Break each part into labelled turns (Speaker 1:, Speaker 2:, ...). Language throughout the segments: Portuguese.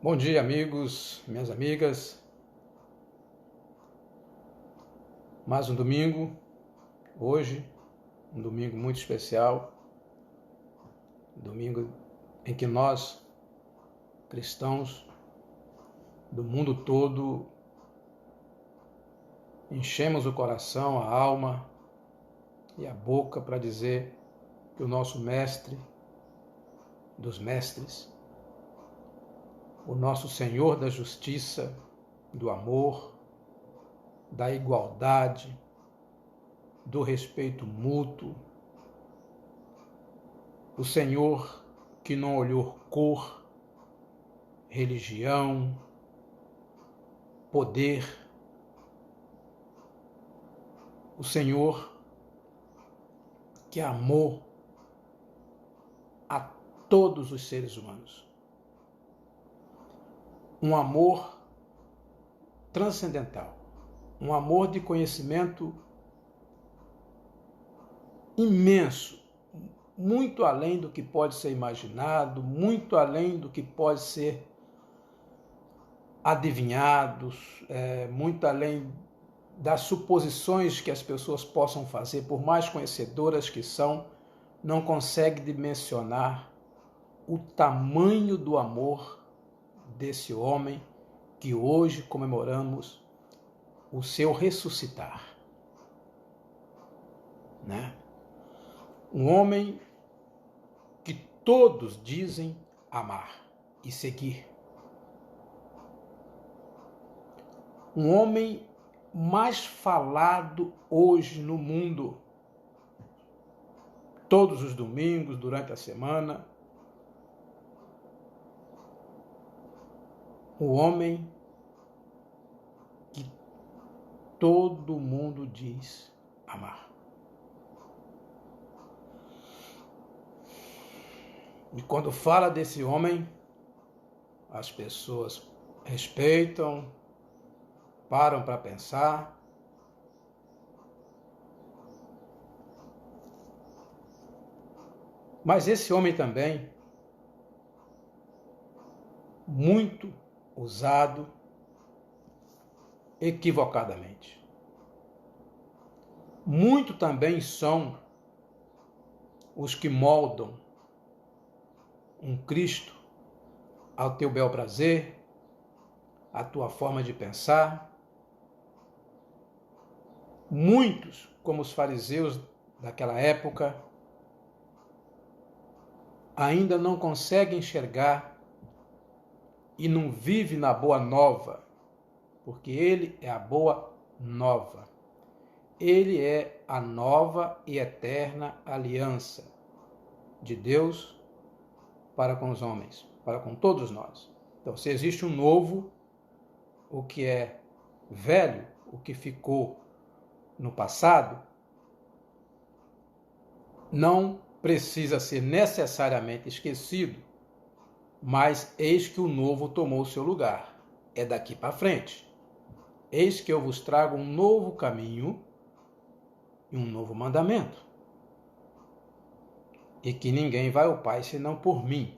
Speaker 1: Bom dia, amigos, minhas amigas. Mais um domingo, hoje, um domingo muito especial, domingo em que nós, cristãos do mundo todo, enchemos o coração, a alma e a boca para dizer que o nosso mestre dos mestres, o nosso Senhor da justiça, do amor, da igualdade, do respeito mútuo, o Senhor que não olhou cor, religião, poder, o Senhor que amou a todos os seres humanos. Um amor transcendental, um amor de conhecimento imenso, muito além do que pode ser imaginado, muito além do que pode ser adivinhado, muito além das suposições que as pessoas possam fazer, por mais conhecedoras que são, não consegue dimensionar o tamanho do amor desse homem que hoje comemoramos o seu ressuscitar, né? Um homem que todos dizem amar e seguir. Um homem mais falado hoje no mundo. Todos os domingos, durante a semana. O homem que todo mundo diz amar. E quando fala desse homem, as pessoas respeitam, param para pensar. Mas esse homem também, muito usado equivocadamente. Muito também são os que moldam um Cristo ao teu bel prazer, à tua forma de pensar. Muitos, como os fariseus daquela época, ainda não conseguem enxergar e não vive na boa nova, porque ele é a boa nova. Ele é a nova e eterna aliança de Deus para com os homens, para com todos nós. Então, se existe um novo, o que é velho, o que ficou no passado, não precisa ser necessariamente esquecido, mas eis que o novo tomou o seu lugar. É daqui para frente. Eis que eu vos trago um novo caminho e um novo mandamento. E que ninguém vai ao Pai senão por mim.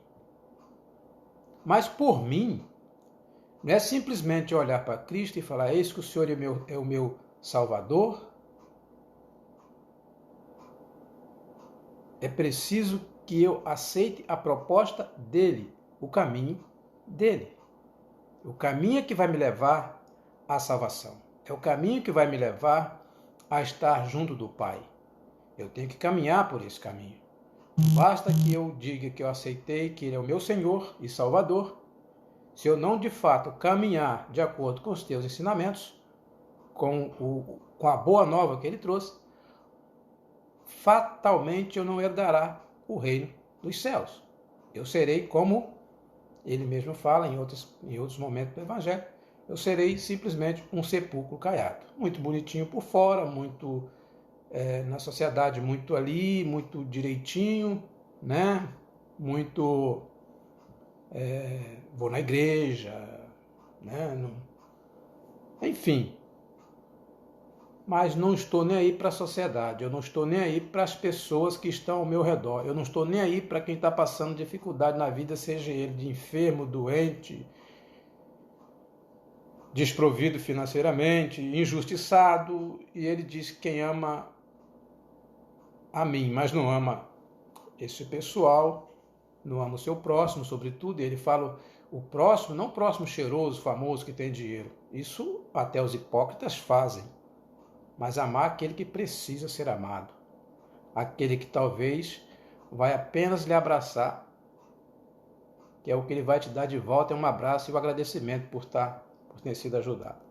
Speaker 1: Mas por mim, não é simplesmente olhar para Cristo e falar, eis que o Senhor é o meu Salvador. É preciso que eu aceite a proposta dele, o caminho dele. O caminho que vai me levar à salvação. É o caminho que vai me levar a estar junto do Pai. Eu tenho que caminhar por esse caminho. Basta que eu diga que eu aceitei que Ele é o meu Senhor e Salvador. Se eu não, de fato, caminhar de acordo com os teus ensinamentos, com a boa nova que Ele trouxe, fatalmente eu não herdará o reino dos céus. Eu serei como Ele mesmo fala em outros momentos do Evangelho, eu serei simplesmente um sepulcro caiado. Muito bonitinho por fora, muito na sociedade, muito ali, muito direitinho, né? Muito vou na igreja, né? Enfim. Mas não estou nem aí para a sociedade, eu não estou nem aí para as pessoas que estão ao meu redor, eu não estou nem aí para quem está passando dificuldade na vida, seja ele de enfermo, doente, desprovido financeiramente, injustiçado, e ele diz que quem ama a mim, mas não ama esse pessoal, não ama o seu próximo, sobretudo, e ele fala o próximo, não o próximo cheiroso, famoso, que tem dinheiro. Isso até os hipócritas fazem, mas amar aquele que precisa ser amado, aquele que talvez vai apenas lhe abraçar, que é o que ele vai te dar de volta, é um abraço e um agradecimento por ter sido ajudado.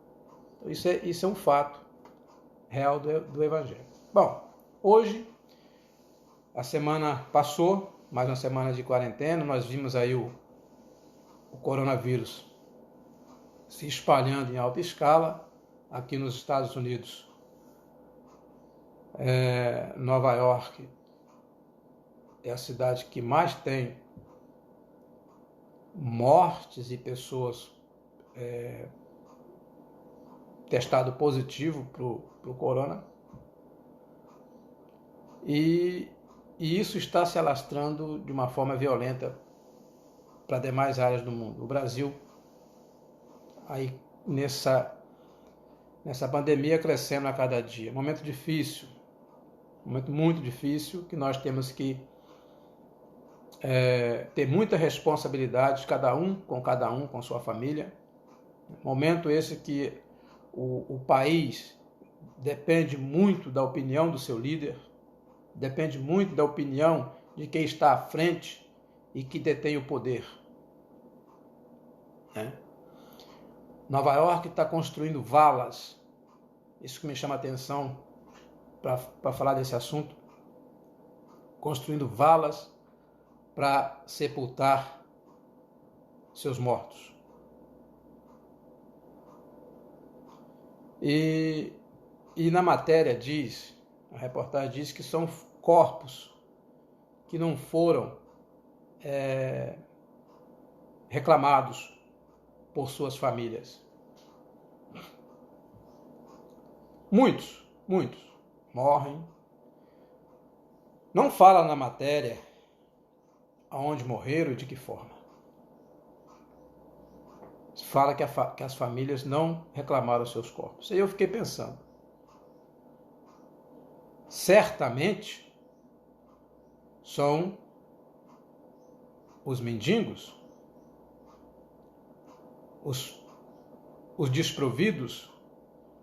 Speaker 1: Então, isso é um fato real do Evangelho. Bom, hoje a semana passou, mais uma semana de quarentena, nós vimos aí o coronavírus se espalhando em alta escala aqui nos Estados Unidos. Nova York é a cidade que mais tem mortes e pessoas testado positivo para o corona. E isso está se alastrando de uma forma violenta para demais áreas do mundo. O Brasil, aí nessa pandemia, crescendo a cada dia. Momento difícil, momento muito difícil, que nós temos que ter muita responsabilidade, cada um, com sua família. Momento esse que o país depende muito da opinião do seu líder, depende muito da opinião de quem está à frente e que detém o poder. Nova York está construindo valas, isso que me chama a atenção para falar desse assunto, construindo valas para sepultar seus mortos. E na matéria a reportagem diz que são corpos que não foram reclamados por suas famílias. Muitos morrem. Não fala na matéria aonde morreram e de que forma. Fala que as famílias não reclamaram seus corpos. E eu fiquei pensando, certamente são os mendigos, os desprovidos,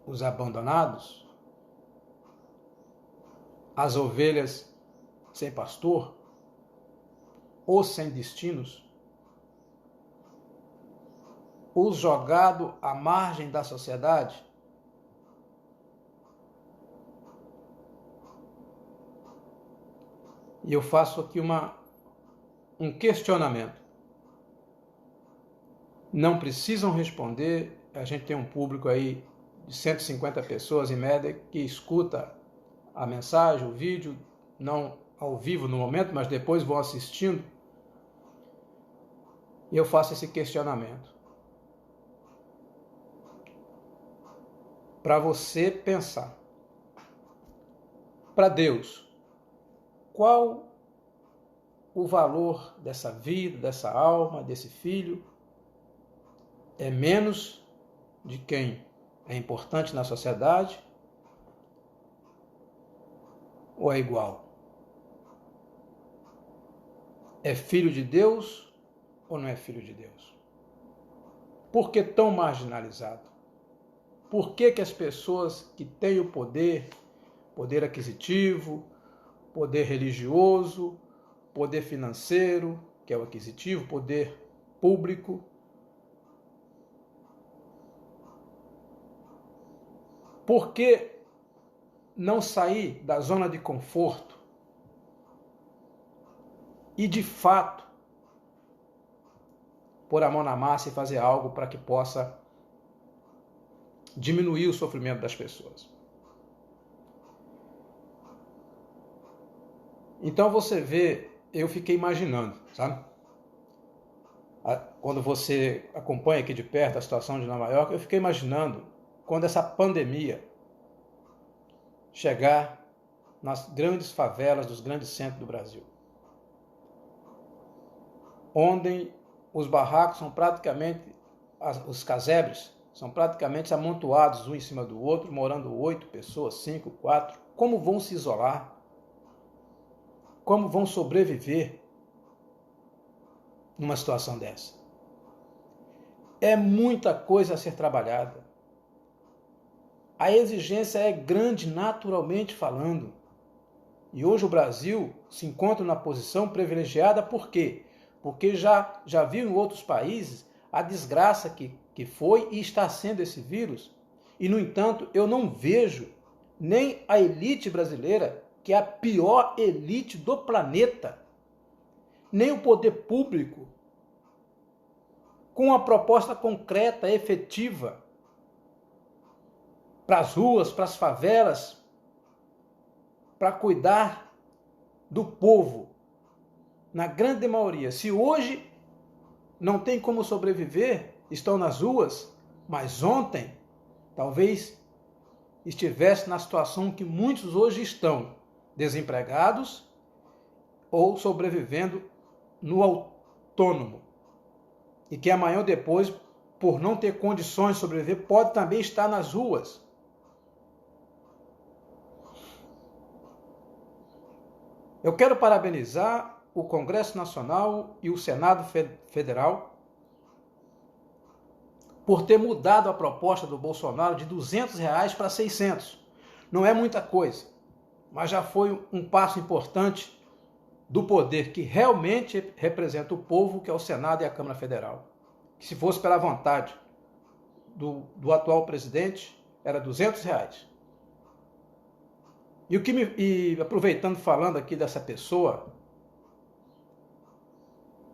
Speaker 1: os abandonados, as ovelhas sem pastor, os sem destinos, os jogados à margem da sociedade. E eu faço aqui um questionamento. Não precisam responder, a gente tem um público aí de 150 pessoas em média que escuta a mensagem, o vídeo, não ao vivo no momento, mas depois vão assistindo. E eu faço esse questionamento. Para você pensar. Para Deus, qual o valor dessa vida, dessa alma, desse filho? É menos de quem é importante na sociedade? Ou é igual? É filho de Deus ou não é filho de Deus? Por que tão marginalizado? Por que as pessoas que têm o poder aquisitivo, poder religioso, poder financeiro, que é o aquisitivo, poder público, por que não sair da zona de conforto e, de fato, pôr a mão na massa e fazer algo para que possa diminuir o sofrimento das pessoas? Então você vê, eu fiquei imaginando, sabe? Quando você acompanha aqui de perto a situação de Nova York, eu fiquei imaginando quando essa pandemia chegar nas grandes favelas dos grandes centros do Brasil, onde os barracos são praticamente os casebres, São praticamente amontoados um em cima do outro, morando 8 pessoas, 5, 4. Como vão se isolar? Como vão sobreviver numa situação dessa? É muita coisa a ser trabalhada. A exigência é grande naturalmente falando. E hoje o Brasil se encontra na posição privilegiada, por quê? Porque já viu em outros países a desgraça que foi e está sendo esse vírus. E, no entanto, eu não vejo nem a elite brasileira, que é a pior elite do planeta, nem o poder público, com uma proposta concreta, efetiva, para as ruas, para as favelas, para cuidar do povo, na grande maioria. Se hoje não tem como sobreviver, estão nas ruas, mas ontem talvez estivesse na situação que muitos hoje estão, desempregados ou sobrevivendo no autônomo. E que amanhã ou depois, por não ter condições de sobreviver, pode também estar nas ruas. Eu quero parabenizar o Congresso Nacional e o Senado Federal por ter mudado a proposta do Bolsonaro de R$200 para 600. Não é muita coisa, mas já foi um passo importante do poder que realmente representa o povo, que é o Senado e a Câmara Federal. Que se fosse pela vontade do atual presidente, era R$200. E aproveitando, falando aqui dessa pessoa,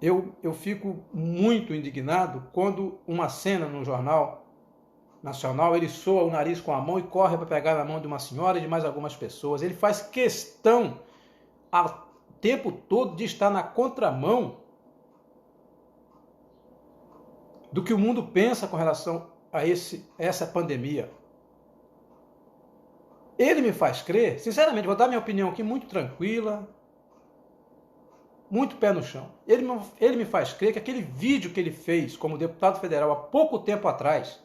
Speaker 1: eu fico muito indignado quando uma cena no Jornal Nacional, ele soa o nariz com a mão e corre para pegar na mão de uma senhora e de mais algumas pessoas. Ele faz questão, o tempo todo, de estar na contramão do que o mundo pensa com relação a essa pandemia. Ele me faz crer, sinceramente, vou dar minha opinião aqui muito tranquila, muito pé no chão. Ele me faz crer que aquele vídeo que ele fez como deputado federal há pouco tempo atrás,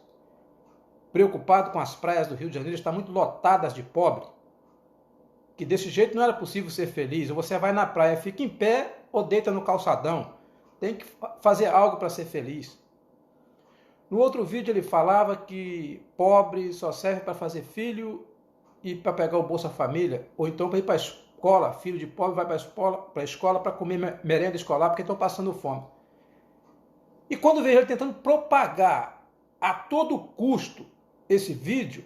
Speaker 1: preocupado com as praias do Rio de Janeiro, está muito lotadas de pobre, que desse jeito não era possível ser feliz. Ou você vai na praia, fica em pé ou deita no calçadão. Tem que fazer algo para ser feliz. No outro vídeo ele falava que pobre só serve para fazer filho e para pegar o Bolsa Família, ou então para ir para a escola. Filho de pobre vai para a escola para comer merenda escolar porque estão passando fome. E quando vejo ele tentando propagar a todo custo esse vídeo,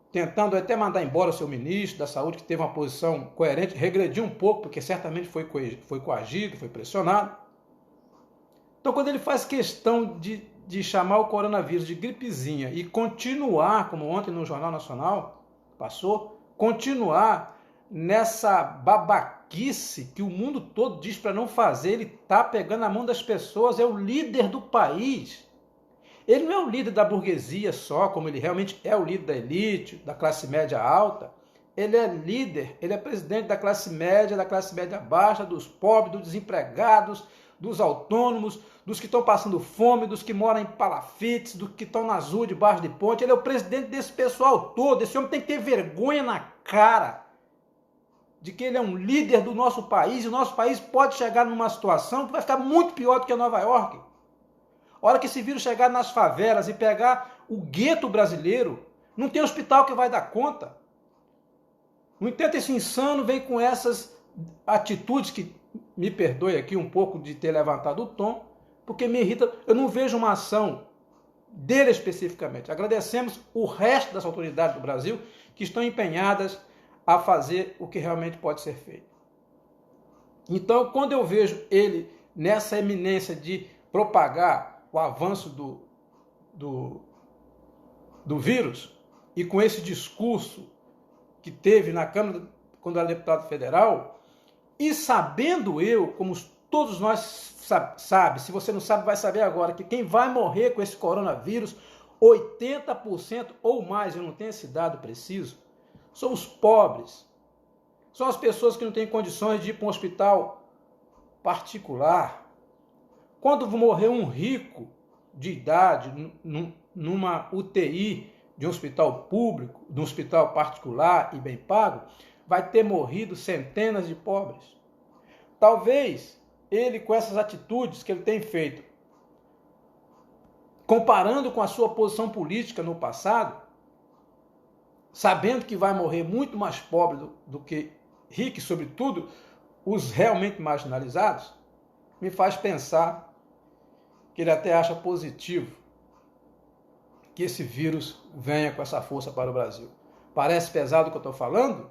Speaker 1: tentando até mandar embora o seu ministro da Saúde, que teve uma posição coerente, regrediu um pouco, porque certamente foi coagido, foi pressionado. Então, quando ele faz questão de chamar o coronavírus de gripezinha e continuar, como ontem no Jornal Nacional passou, continuar nessa babaquice que o mundo todo diz para não fazer, ele está pegando a mão das pessoas, é o líder do país. Ele não é o líder da burguesia só, como ele realmente é o líder da elite, da classe média alta. Ele é líder, ele é presidente da classe média baixa, dos pobres, dos desempregados, dos autônomos, dos que estão passando fome, dos que moram em palafites, dos que estão nas ruas debaixo de ponte. Ele é o presidente desse pessoal todo. Esse homem tem que ter vergonha na cara de que ele é um líder do nosso país, e o nosso país pode chegar numa situação que vai ficar muito pior do que Nova York. A hora que esse vírus chegar nas favelas e pegar o gueto brasileiro, não tem hospital que vai dar conta. No entanto, esse insano vem com essas atitudes que, me perdoe aqui um pouco de ter levantado o tom, porque me irrita. Eu não vejo uma ação dele especificamente. Agradecemos o resto das autoridades do Brasil que estão empenhadas a fazer o que realmente pode ser feito. Então, quando eu vejo ele nessa eminência de propagar o avanço do vírus, e com esse discurso que teve na Câmara quando era deputado federal, e sabendo eu, como todos nós sabemos, se você não sabe, vai saber agora, que quem vai morrer com esse coronavírus, 80% ou mais, eu não tenho esse dado preciso, são os pobres. São as pessoas que não têm condições de ir para um hospital particular. Quando morrer um rico de idade, numa UTI de um hospital público, de um hospital particular e bem pago, vai ter morrido centenas de pobres. Talvez ele, com essas atitudes que ele tem feito, comparando com a sua posição política no passado, sabendo que vai morrer muito mais pobre do que rico, e sobretudo os realmente marginalizados, me faz pensar que ele até acha positivo que esse vírus venha com essa força para o Brasil. Parece pesado o que eu estou falando?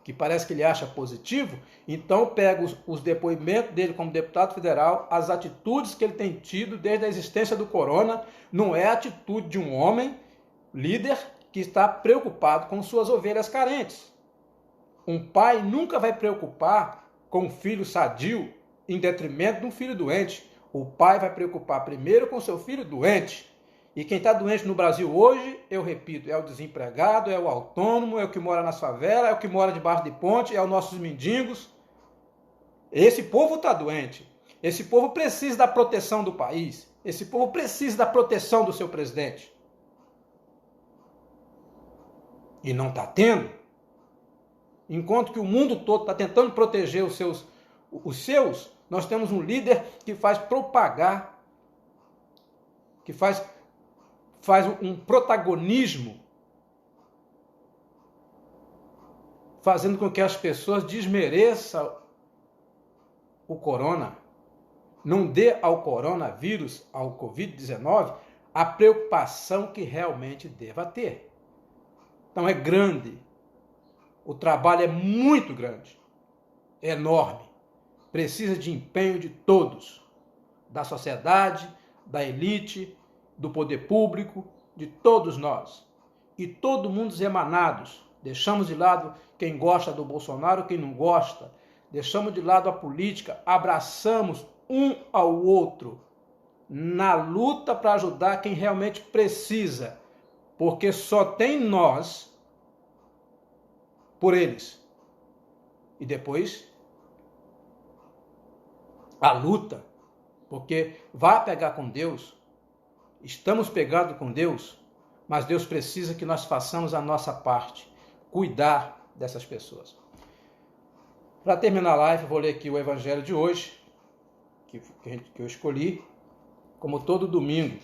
Speaker 1: Que parece que ele acha positivo? Então pega os depoimentos dele como deputado federal, as atitudes que ele tem tido desde a existência do corona, não é a atitude de um homem líder que está preocupado com suas ovelhas carentes. Um pai nunca vai preocupar com um filho sadio em detrimento de um filho doente. O pai vai preocupar primeiro com seu filho doente. E quem está doente no Brasil hoje, eu repito, é o desempregado, é o autônomo, é o que mora nas favelas, é o que mora debaixo de ponte, é os nossos mendigos. Esse povo está doente. Esse povo precisa da proteção do país. Esse povo precisa da proteção do seu presidente. E não está tendo. Enquanto que o mundo todo está tentando proteger os seus, nós temos um líder que faz propagar, que faz um protagonismo, fazendo com que as pessoas desmereçam o corona, não dê ao coronavírus, ao Covid-19, a preocupação que realmente deva ter. Então é grande, o trabalho é muito grande, é enorme, precisa de empenho de todos, da sociedade, da elite, do poder público, de todos nós. E todo mundo emanados. Deixamos de lado quem gosta do Bolsonaro, quem não gosta. Deixamos de lado a política, abraçamos um ao outro na luta para ajudar quem realmente precisa. Porque só tem nós por eles. E depois a luta, porque vai pegar com Deus. Estamos pegados com Deus, mas Deus precisa que nós façamos a nossa parte, cuidar dessas pessoas. Para terminar a live, vou ler aqui o evangelho de hoje, que eu escolhi, como todo domingo.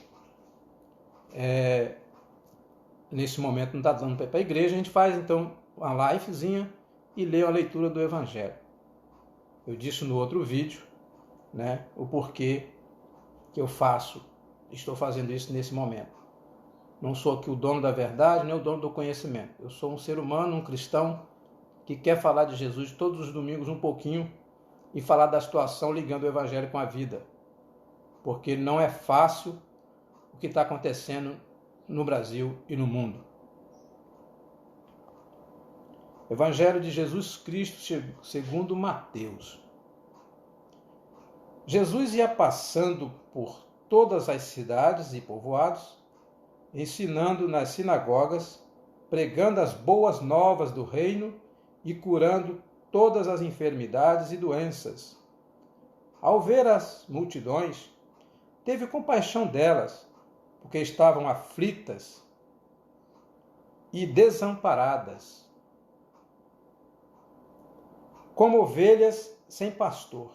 Speaker 1: Nesse momento não está dando para ir para a igreja, a gente faz então uma livezinha e lê a leitura do evangelho. Eu disse no outro vídeo, né, o porquê que estou fazendo isso nesse momento. Não sou aqui o dono da verdade, nem o dono do conhecimento. Eu sou um ser humano, um cristão, que quer falar de Jesus todos os domingos um pouquinho e falar da situação ligando o evangelho com a vida. Porque não é fácil o que está acontecendo no Brasil e no mundo. Evangelho de Jesus Cristo segundo Mateus. Jesus ia passando por todas as cidades e povoados, ensinando nas sinagogas, pregando as boas novas do reino e curando todas as enfermidades e doenças. Ao ver as multidões, teve compaixão delas, porque estavam aflitas e desamparadas, como ovelhas sem pastor.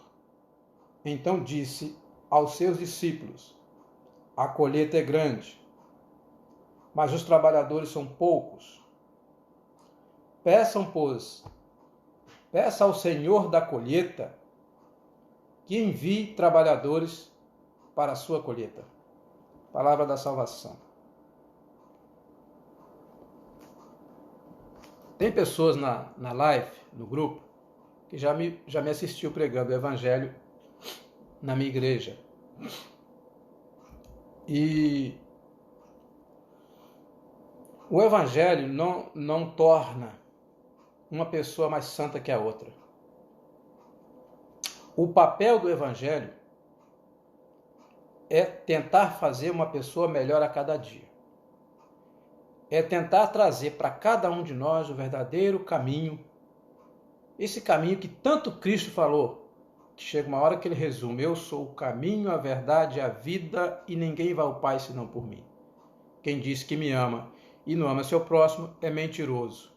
Speaker 1: Então disse aos seus discípulos: a colheita é grande, mas os trabalhadores são poucos. Peça ao Senhor da colheita que envie trabalhadores para a sua colheita. Palavra da salvação. Tem pessoas na live, no grupo, que já me assistiu pregando o evangelho na minha igreja. E o evangelho não torna uma pessoa mais santa que a outra. O papel do evangelho é tentar fazer uma pessoa melhor a cada dia. É tentar trazer para cada um de nós o verdadeiro caminho, esse caminho que tanto Cristo falou, que chega uma hora que ele resume: eu sou o caminho, a verdade e a vida, e ninguém vai ao Pai senão por mim. Quem diz que me ama e não ama seu próximo é mentiroso,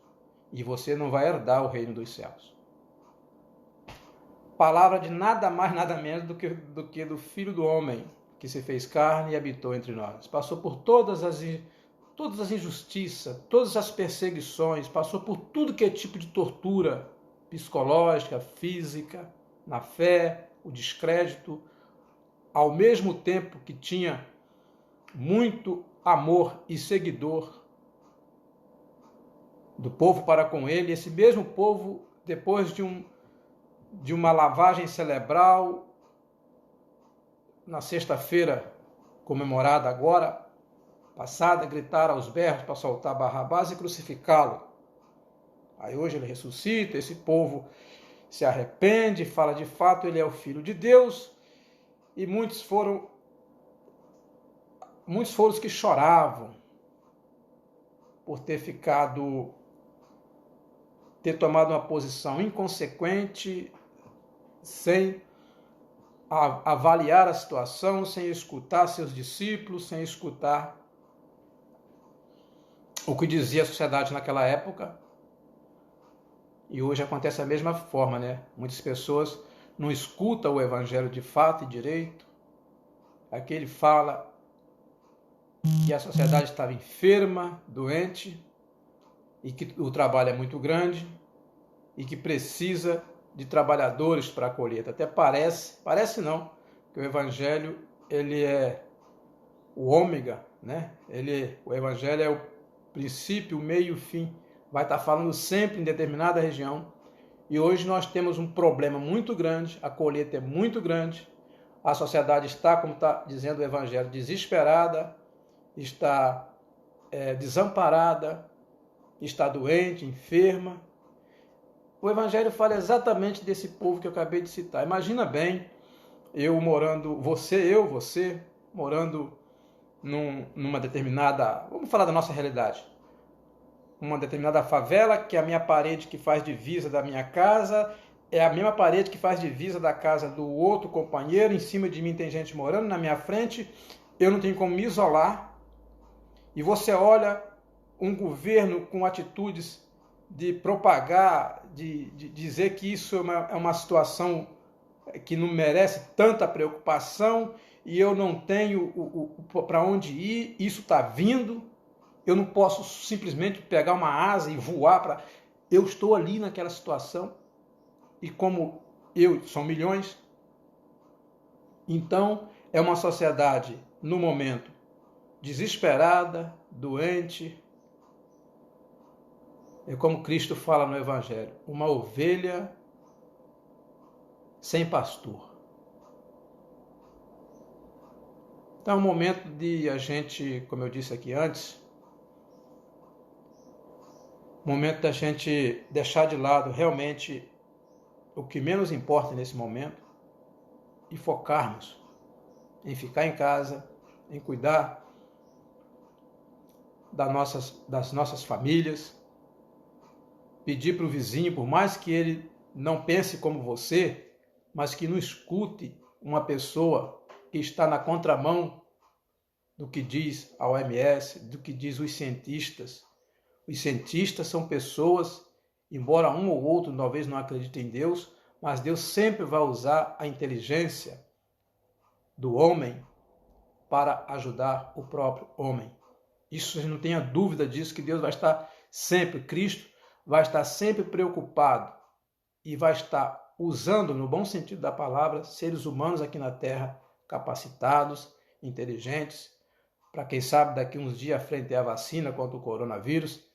Speaker 1: e você não vai herdar o reino dos céus. Palavra de nada mais, nada menos do que do Filho do Homem, que se fez carne e habitou entre nós. Passou por todas as injustiças, todas as perseguições, passou por tudo que é tipo de tortura psicológica, física, na fé, o descrédito, ao mesmo tempo que tinha muito amor e seguidor do povo para com ele. Esse mesmo povo, depois de uma lavagem cerebral, na sexta-feira comemorada agora, passada, gritaram aos berros para soltar Barrabás e crucificá-lo. Aí hoje ele ressuscita, esse povo se arrepende, fala de fato ele é o Filho de Deus, e muitos foram os que choravam por ter tomado uma posição inconsequente, sem avaliar a situação, sem escutar seus discípulos, sem escutar o que dizia a sociedade naquela época. E hoje acontece a mesma forma, né? Muitas pessoas não escutam o evangelho de fato e direito. Aqui ele fala que a sociedade estava enferma, doente, e que o trabalho é muito grande, e que precisa de trabalhadores para a colheita. Até parece não, que o evangelho ele é o ômega, né? O evangelho é o princípio, o meio e o fim. Vai estar falando sempre em determinada região. E hoje nós temos um problema muito grande, a colheita é muito grande, a sociedade está, como está dizendo o evangelho, desesperada, está desamparada, está doente, enferma. O evangelho fala exatamente desse povo que eu acabei de citar. Imagina bem, você morando numa determinada, vamos falar da nossa realidade, uma determinada favela, que a minha parede que faz divisa da minha casa é a mesma parede que faz divisa da casa do outro companheiro, em cima de mim tem gente morando, na minha frente, eu não tenho como me isolar, e você olha um governo com atitudes de propagar, de dizer que isso é uma situação que não merece tanta preocupação, e eu não tenho para onde ir, isso está vindo, eu não posso simplesmente pegar uma asa e voar para... Eu estou ali naquela situação, e como são milhões, então é uma sociedade, no momento, desesperada, doente. É como Cristo fala no Evangelho, uma ovelha sem pastor. Então é um momento de a gente, como eu disse aqui antes, momento da gente deixar de lado realmente o que menos importa nesse momento e focarmos em ficar em casa, em cuidar das nossas famílias, pedir para o vizinho, por mais que ele não pense como você, mas que não escute uma pessoa que está na contramão do que diz a OMS, do que diz os cientistas. Os cientistas são pessoas, embora um ou outro talvez não acredite em Deus, mas Deus sempre vai usar a inteligência do homem para ajudar o próprio homem. Isso a gente não tenha dúvida disso, que Deus vai estar sempre, Cristo vai estar sempre preocupado e vai estar usando, no bom sentido da palavra, seres humanos aqui na Terra, capacitados, inteligentes, para quem sabe daqui uns dias frente à vacina contra o coronavírus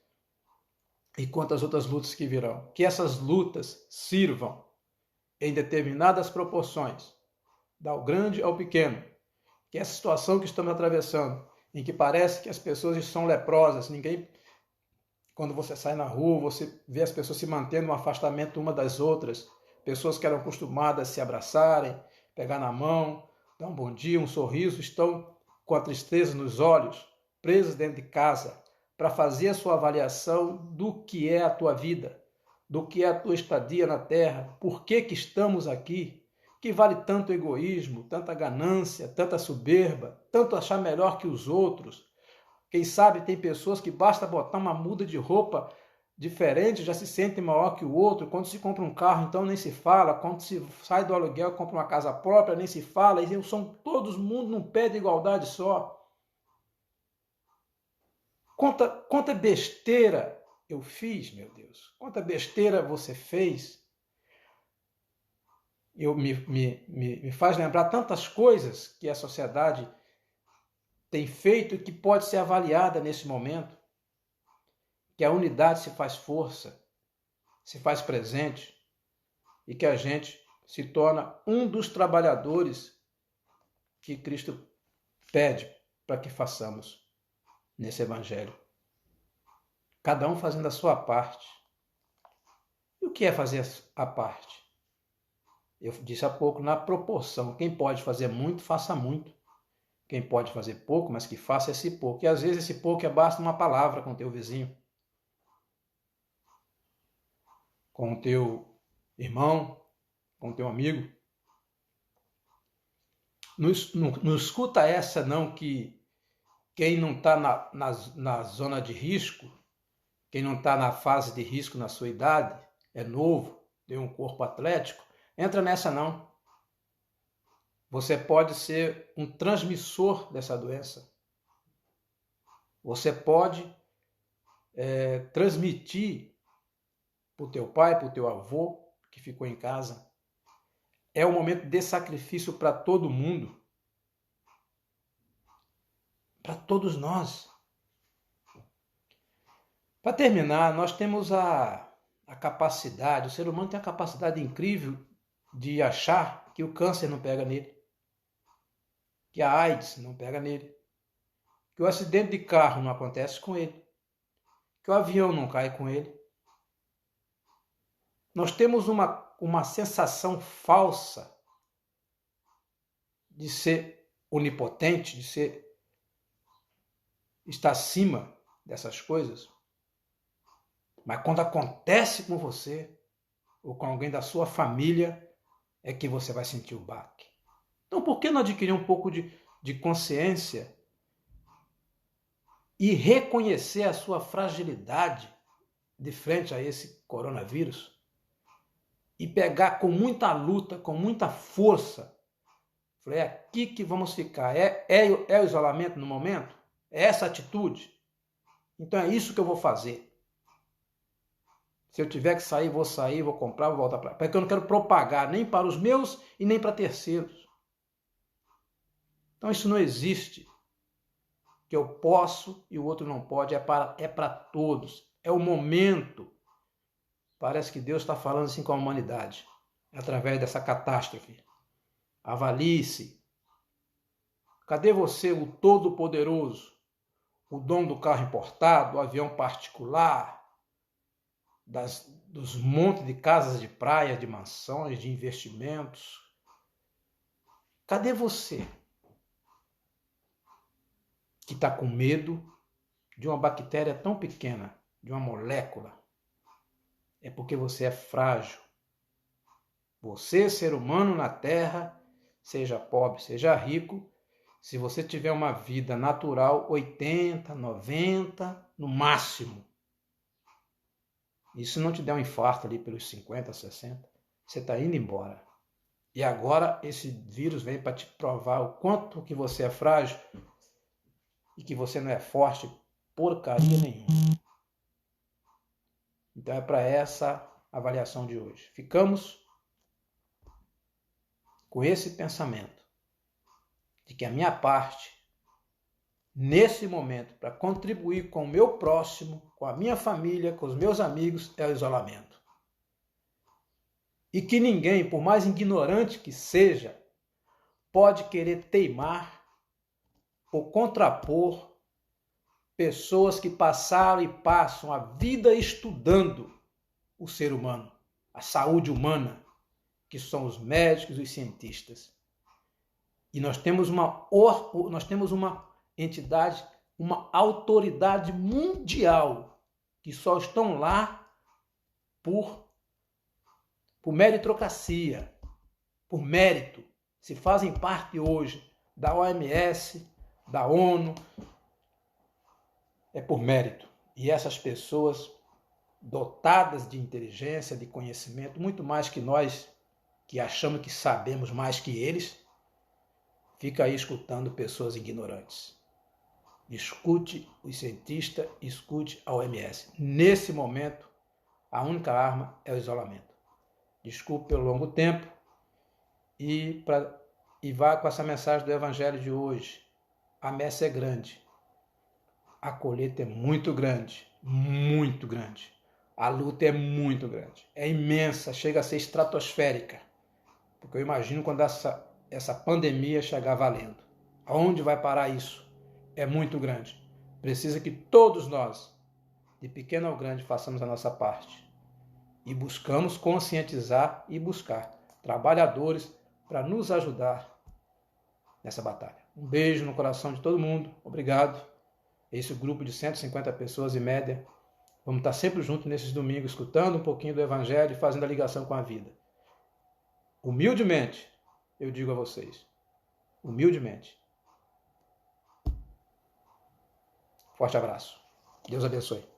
Speaker 1: e quantas outras lutas que virão. Que essas lutas sirvam em determinadas proporções, do grande ao pequeno, que essa situação que estamos atravessando, em que parece que as pessoas são leprosas, quando você sai na rua, você vê as pessoas se mantendo um afastamento uma das outras, pessoas que eram acostumadas a se abraçarem, pegar na mão, dar um bom dia, um sorriso, estão com a tristeza nos olhos, presas dentro de casa, para fazer a sua avaliação do que é a tua vida, do que é a tua estadia na Terra, por que estamos aqui, Que vale tanto egoísmo, tanta ganância, tanta soberba, tanto achar melhor que os outros? Quem sabe tem pessoas que basta botar uma muda de roupa diferente, já se sentem maior que o outro. Quando se compra um carro, então nem se fala. Quando se sai do aluguel, compra uma casa própria, nem se fala. E são todos mundo num pé de igualdade só. Quanta besteira eu fiz, meu Deus. Quanta besteira você fez. Me faz lembrar tantas coisas que a sociedade tem feito e que pode ser avaliada nesse momento. Que a unidade se faz força, se faz presente e que a gente se torna um dos trabalhadores que Cristo pede para que façamos nesse evangelho. Cada um fazendo a sua parte. E o que é fazer a parte? Eu disse há pouco, na proporção. Quem pode fazer muito, faça muito. Quem pode fazer pouco, mas que faça esse pouco. E às vezes esse pouco basta uma palavra com o teu vizinho, com o teu irmão, com o teu amigo. Não escuta essa não, que quem não está na zona de risco, quem não está na fase de risco na sua idade, é novo, tem um corpo atlético, entra nessa não. Você pode ser um transmissor dessa doença. Você pode transmitir para o teu pai, para o teu avô, que ficou em casa. É um momento de sacrifício para todo mundo. Para todos nós. Para terminar, nós temos a capacidade, o ser humano tem a capacidade incrível de achar que o câncer não pega nele, que a AIDS não pega nele, que o acidente de carro não acontece com ele, que o avião não cai com ele. Nós temos uma sensação falsa de ser onipotente, de estar acima dessas coisas. Mas quando acontece com você, ou com alguém da sua família, é que você vai sentir o baque. Então, por que não adquirir um pouco de consciência e reconhecer a sua fragilidade de frente a esse coronavírus? E pegar com muita luta, com muita força. Falei, é aqui que vamos ficar. É o isolamento no momento? É essa atitude? Então é isso que eu vou fazer. Se eu tiver que sair, vou comprar, vou voltar para lá. Porque eu não quero propagar nem para os meus e nem para terceiros. Então isso não existe. Que eu posso e o outro não pode. É para todos. É o momento. Parece que Deus está falando assim com a humanidade, através dessa catástrofe. Avalie-se. Cadê você, o Todo-Poderoso? O dono do carro importado, do avião particular, dos montes de casas de praia, de mansões, de investimentos? Cadê você que está com medo de uma bactéria tão pequena, de uma molécula? É porque você é frágil. Você, ser humano na Terra, seja pobre, seja rico, se você tiver uma vida natural, 80, 90, no máximo. E se não te der um infarto ali pelos 50, 60, você está indo embora. E agora esse vírus vem para te provar o quanto que você é frágil e que você não é forte porcaria nenhuma. Então é para essa avaliação de hoje. Ficamos com esse pensamento de que a minha parte, nesse momento, para contribuir com o meu próximo, com a minha família, com os meus amigos, é o isolamento. E que ninguém, por mais ignorante que seja, pode querer teimar ou contrapor pessoas que passaram e passam a vida estudando o ser humano, a saúde humana, que são os médicos e os cientistas. E nós temos uma entidade, uma autoridade mundial, que só estão lá por meritocracia, por mérito, se fazem parte hoje da OMS, da ONU, é por mérito. E essas pessoas dotadas de inteligência, de conhecimento, muito mais que nós, que achamos que sabemos mais que eles, fica aí escutando pessoas ignorantes. Escute os cientistas, escute a OMS. Nesse momento, a única arma é o isolamento. Desculpe pelo longo tempo e vá com essa mensagem do Evangelho de hoje. A messe é grande. A colheita é muito grande, muito grande. A luta é muito grande, é imensa, chega a ser estratosférica. Porque eu imagino quando essa pandemia chegar valendo. Aonde vai parar isso? É muito grande. Precisa que todos nós, de pequeno ao grande, façamos a nossa parte. E buscamos conscientizar e buscar trabalhadores para nos ajudar nessa batalha. Um beijo no coração de todo mundo. Obrigado. Esse grupo de 150 pessoas em média. Vamos estar sempre juntos nesses domingos, escutando um pouquinho do Evangelho e fazendo a ligação com a vida. Humildemente, eu digo a vocês. Humildemente. Forte abraço. Deus abençoe.